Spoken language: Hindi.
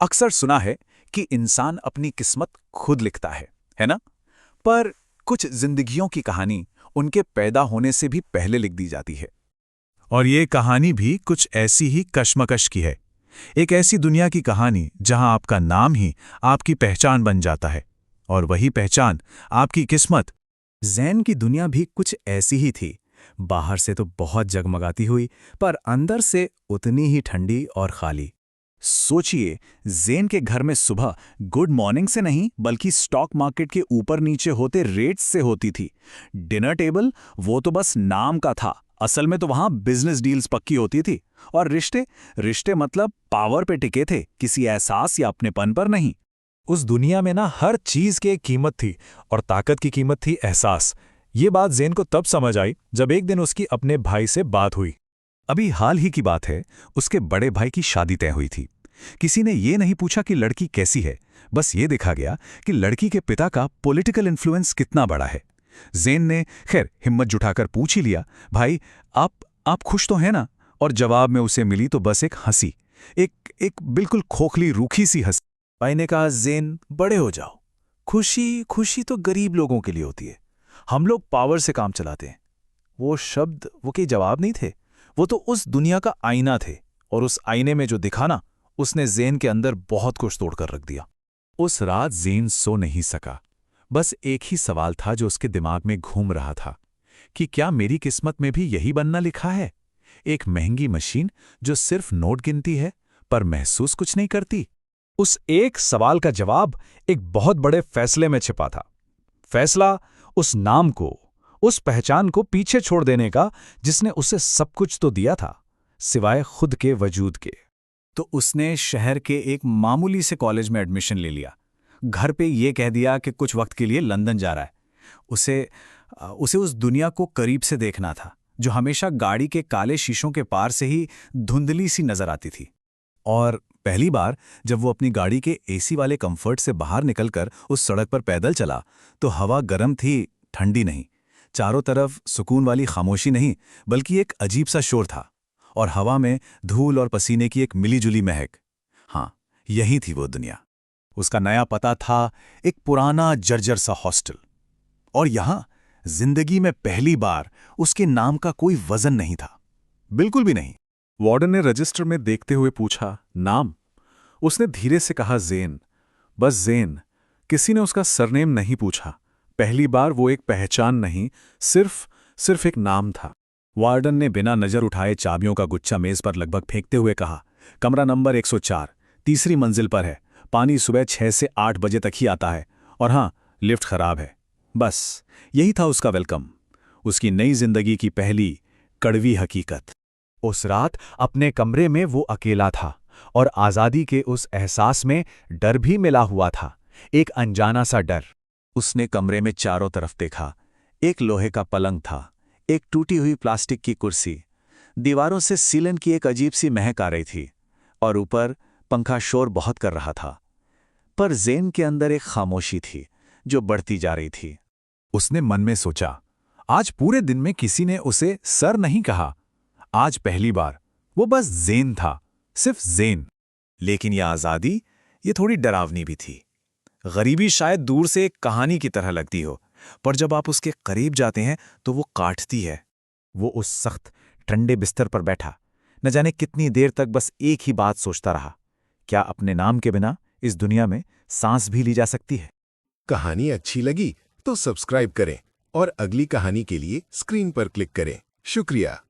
अक्सर सुना है कि इंसान अपनी किस्मत खुद लिखता है ना? पर कुछ जिंदगियों की कहानी उनके पैदा होने से भी पहले लिख दी जाती है। और ये कहानी भी कुछ ऐसी ही कश्मकश की है। एक ऐसी दुनिया की कहानी जहां आपका नाम ही आपकी पहचान बन जाता है, और वही पहचान आपकी किस्मत। ज़ैन की दुनिया भी कुछ ऐसी ही थी। बाहर से तो बहुत जगमगाती हुई, पर अंदर से उतनी ही ठंडी और खाली। सोचिए, ज़ैन के घर में सुबह गुड मॉर्निंग से नहीं बल्कि स्टॉक मार्केट के ऊपर नीचे होते रेट्स से होती थी। डिनर टेबल वो तो बस नाम का था, असल में तो वहां बिजनेस डील्स पक्की होती थी। और रिश्ते रिश्ते मतलब पावर पे टिके थे, किसी एहसास या अपनेपन पर नहीं। उस दुनिया में ना हर चीज की एक कीमत थी, और ताकत की कीमत थी एहसास। ये बात ज़ैन को तब समझ आई जब एक दिन उसकी अपने भाई से बात हुई। अभी हाल ही की बात है, उसके बड़े भाई की शादी तय हुई थी। किसी ने ये नहीं पूछा कि लड़की कैसी है, बस ये देखा गया कि लड़की के पिता का पॉलिटिकल इन्फ्लुएंस कितना बड़ा है। ज़ैन ने खैर हिम्मत जुटाकर पूछ ही लिया, भाई आप खुश तो हैं ना? और जवाब में उसे मिली तो बस एक हंसी, एक एक बिल्कुल खोखली रूखी सी हंसी। भाई ने कहा, ज़ैन बड़े हो जाओ, खुशी खुशी तो गरीब लोगों के लिए होती है, हम लोग पावर से काम चलाते हैं। वो शब्द वो कोई जवाब नहीं थे, वो तो उस दुनिया का आईना थे। और उस आईने में जो दिखा ना, उसने ज़ैन के अंदर बहुत कुछ तोड़कर रख दिया। उस रात ज़ैन सो नहीं सका। बस एक ही सवाल था जो उसके दिमाग में घूम रहा था कि क्या मेरी किस्मत में भी यही बनना लिखा है? एक महंगी मशीन जो सिर्फ नोट गिनती है पर महसूस कुछ नहीं करती। उस एक सवाल का जवाब एक बहुत बड़े फैसले में छिपा था। फैसला उस नाम को, उस पहचान को पीछे छोड़ देने का जिसने उसे सब कुछ तो दिया था, सिवाय खुद के वजूद के। तो उसने शहर के एक मामूली से कॉलेज में एडमिशन ले लिया। घर पे ये कह दिया कि कुछ वक्त के लिए लंदन जा रहा है। उसे उस दुनिया को करीब से देखना था जो हमेशा गाड़ी के काले शीशों के पार से ही धुंधली सी नजर आती थी। और पहली बार जब वो अपनी गाड़ी के एसी वाले कंफर्ट से बाहर निकलकर उस सड़क पर पैदल चला, तो हवा गर्म थी, ठंडी नहीं। चारों तरफ सुकून वाली खामोशी नहीं, बल्कि एक अजीब सा शोर था। और हवा में धूल और पसीने की एक मिलीजुली महक। हाँ, यही थी वो दुनिया। उसका नया पता था एक पुराना जर्जर सा हॉस्टल। और यहां जिंदगी में पहली बार उसके नाम का कोई वजन नहीं था, बिल्कुल भी नहीं। वार्डन ने रजिस्टर में देखते हुए पूछा, नाम? उसने धीरे से कहा, ज़ैन। बस ज़ैन। किसी ने उसका सरनेम नहीं पूछा। पहली बार वो एक पहचान नहीं, सिर्फ एक नाम था। वार्डन ने बिना नजर उठाए चाबियों का गुच्छा मेज पर लगभग फेंकते हुए कहा, कमरा नंबर 104, तीसरी मंजिल पर है। पानी सुबह 6 से 8 बजे तक ही आता है, और हाँ, लिफ्ट खराब है। बस यही था उसका वेलकम, उसकी नई जिंदगी की पहली कड़वी हकीकत। उस रात अपने कमरे में वो अकेला था, और आज़ादी के उस एहसास में डर भी मिला हुआ था, एक अनजाना सा डर। उसने कमरे में चारों तरफ देखा। एक लोहे का पलंग था, एक टूटी हुई प्लास्टिक की कुर्सी, दीवारों से सीलन की एक अजीब सी महक आ रही थी, और ऊपर पंखा शोर बहुत कर रहा था। पर ज़ैन के अंदर एक खामोशी थी जो बढ़ती जा रही थी। उसने मन में सोचा, आज पूरे दिन में किसी ने उसे सर नहीं कहा। आज पहली बार वो बस ज़ैन था, सिर्फ ज़ैन। लेकिन यह आज़ादी, ये थोड़ी डरावनी भी थी। गरीबी शायद दूर से एक कहानी की तरह लगती हो, पर जब आप उसके करीब जाते हैं तो वो काटती है। वो उस सख्त ठंडे बिस्तर पर बैठा, न जाने कितनी देर तक बस एक ही बात सोचता रहा, क्या अपने नाम के बिना इस दुनिया में सांस भी ली जा सकती है? कहानी अच्छी लगी तो सब्सक्राइब करें और अगली कहानी के लिए स्क्रीन पर क्लिक करें। शुक्रिया।